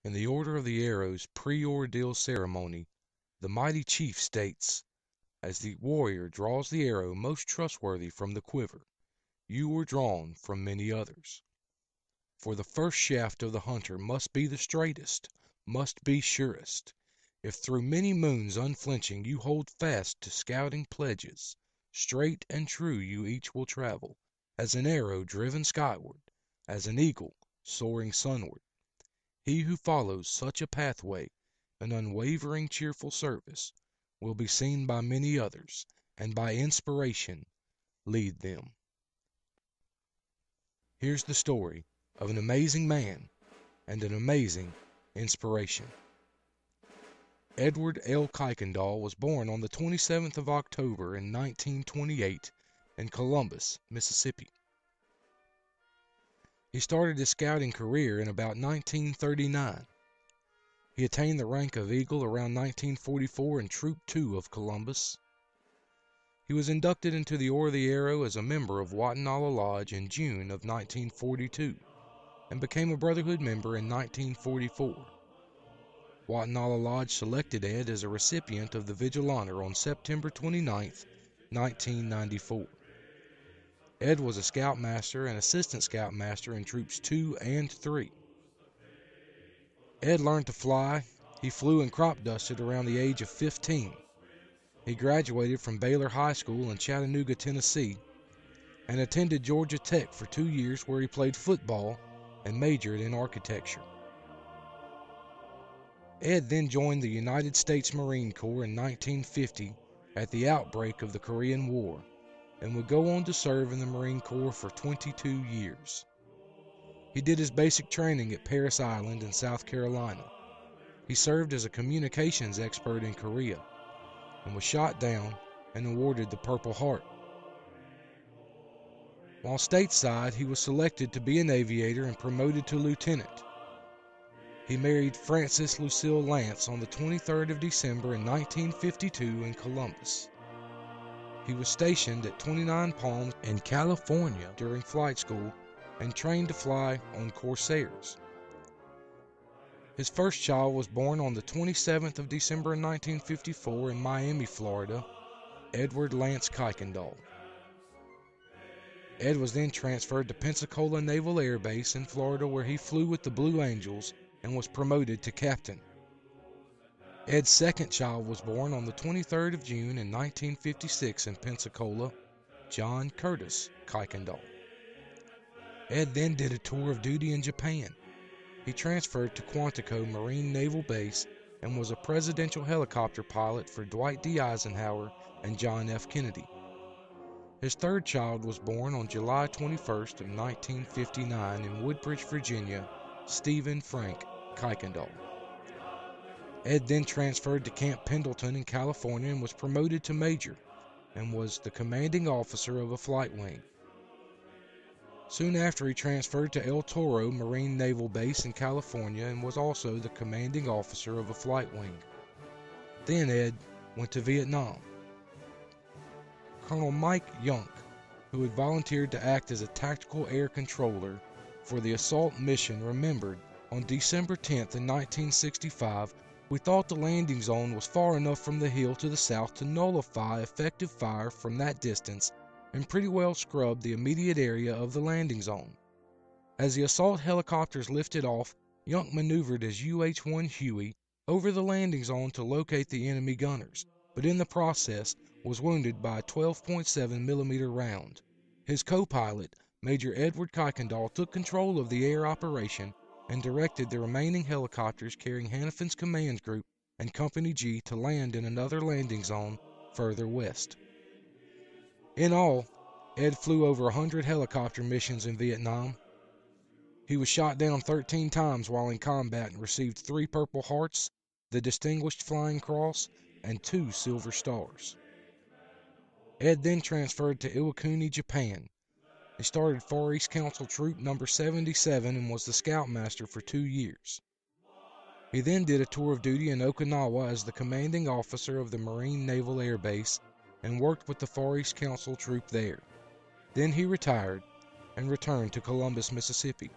In the Order of the Arrow's pre-ordeal ceremony, the mighty chief states, as the warrior draws the arrow most trustworthy from the quiver, you were drawn from many others. For the first shaft of the hunter must be the straightest, must be surest. If through many moons unflinching you hold fast to scouting pledges, straight and true you each will travel, as an arrow driven skyward, as an eagle soaring sunward. He who follows such a pathway in unwavering cheerful service will be seen by many others, and by inspiration lead them. Here's the story of an amazing man and an amazing inspiration. Edward L. Kuykendall was born on the 27th of October in 1928 in Columbus, Mississippi. He started his scouting career in about 1939. He attained the rank of Eagle around 1944 in Troop 2 of Columbus. He was inducted into the Order of the Arrow as a member of Kuykendall Lodge in June of 1942 and became a Brotherhood member in 1944. Kuykendall Lodge selected Ed as a recipient of the Vigil Honor on September 29, 1994. Ed was a Scoutmaster and Assistant Scoutmaster in Troops 2 and 3. Ed learned to fly. He flew and crop dusted around the age of 15. He graduated from Baylor High School in Chattanooga, Tennessee, and attended Georgia Tech for 2 years where he played football and majored in architecture. Ed then joined the United States Marine Corps in 1950 at the outbreak of the Korean War, and would go on to serve in the Marine Corps for 22 years. He did his basic training at Parris Island in South Carolina. He served as a communications expert in Korea and was shot down and awarded the Purple Heart. While stateside, he was selected to be an aviator and promoted to lieutenant. He married Frances Lucille Lance on the 23rd of December in 1952 in Columbus. He was stationed at 29 Palms in California during flight school and trained to fly on Corsairs. His first child was born on the 27th of December in 1954 in Miami, Florida, Edward Lance Kuykendall. Ed was then transferred to Pensacola Naval Air Base in Florida, where he flew with the Blue Angels and was promoted to captain. Ed's second child was born on the 23rd of June in 1956 in Pensacola, John Curtis Kuykendall. Ed then did a tour of duty in Japan. He transferred to Quantico Marine Naval Base and was a presidential helicopter pilot for Dwight D. Eisenhower and John F. Kennedy. His third child was born on July 21st of 1959 in Woodbridge, Virginia, Stephen Frank Kuykendall. Ed then transferred to Camp Pendleton in California and was promoted to major and was the commanding officer of a flight wing. Soon after, he transferred to El Toro Marine Naval Base in California and was also the commanding officer of a flight wing. Then Ed went to Vietnam. Colonel Mike Younk, who had volunteered to act as a tactical air controller for the assault mission, remembered, on December 10th in 1965, we thought the landing zone was far enough from the hill to the south to nullify effective fire from that distance and pretty well scrub the immediate area of the landing zone. As the assault helicopters lifted off, Younk maneuvered as UH-1 Huey over the landing zone to locate the enemy gunners, but in the process was wounded by a 12.7 millimeter round. His co-pilot, Major Edward Kuykendall, took control of the air operation and directed the remaining helicopters carrying Hannafin's command group and Company G to land in another landing zone further west. In all, Ed flew over 100 helicopter missions in Vietnam. He was shot down 13 times while in combat and received 3 Purple Hearts, the Distinguished Flying Cross, and 2 Silver Stars. Ed then transferred to Iwakuni, Japan. He started Far East Council Troop number 77 and was the Scoutmaster for 2 years. He then did a tour of duty in Okinawa as the commanding officer of the Marine Naval Air Base and worked with the Far East Council Troop there. Then he retired and returned to Columbus, Mississippi.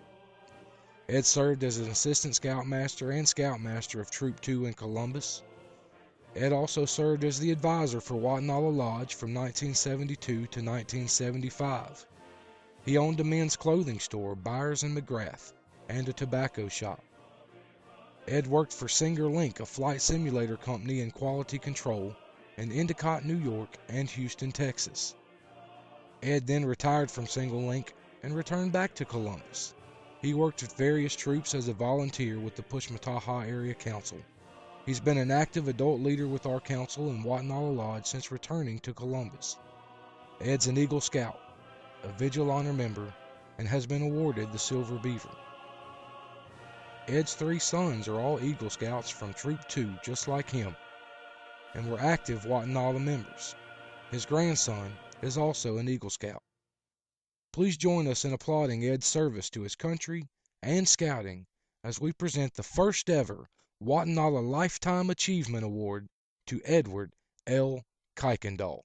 Ed served as an assistant scoutmaster and scoutmaster of Troop 2 in Columbus. Ed also served as the advisor for Wattonala Lodge from 1972 to 1975. He owned a men's clothing store, Byers and McGrath, and a tobacco shop. Ed worked for Singer Link, a flight simulator company in quality control, in Endicott, New York, and Houston, Texas. Ed then retired from Singer Link and returned back to Columbus. He worked with various troops as a volunteer with the Pushmataha Area Council. He's been an active adult leader with our council in Wattonala Lodge since returning to Columbus. Ed's an Eagle Scout, a Vigil Honor member, and has been awarded the Silver Beaver. Ed's 3 sons are all Eagle Scouts from Troop 2, just like him, and were active Wattonala members. His grandson is also an Eagle Scout. Please join us in applauding Ed's service to his country and scouting as we present the first ever Wattonala Lifetime Achievement Award to Edward L. Kuykendall.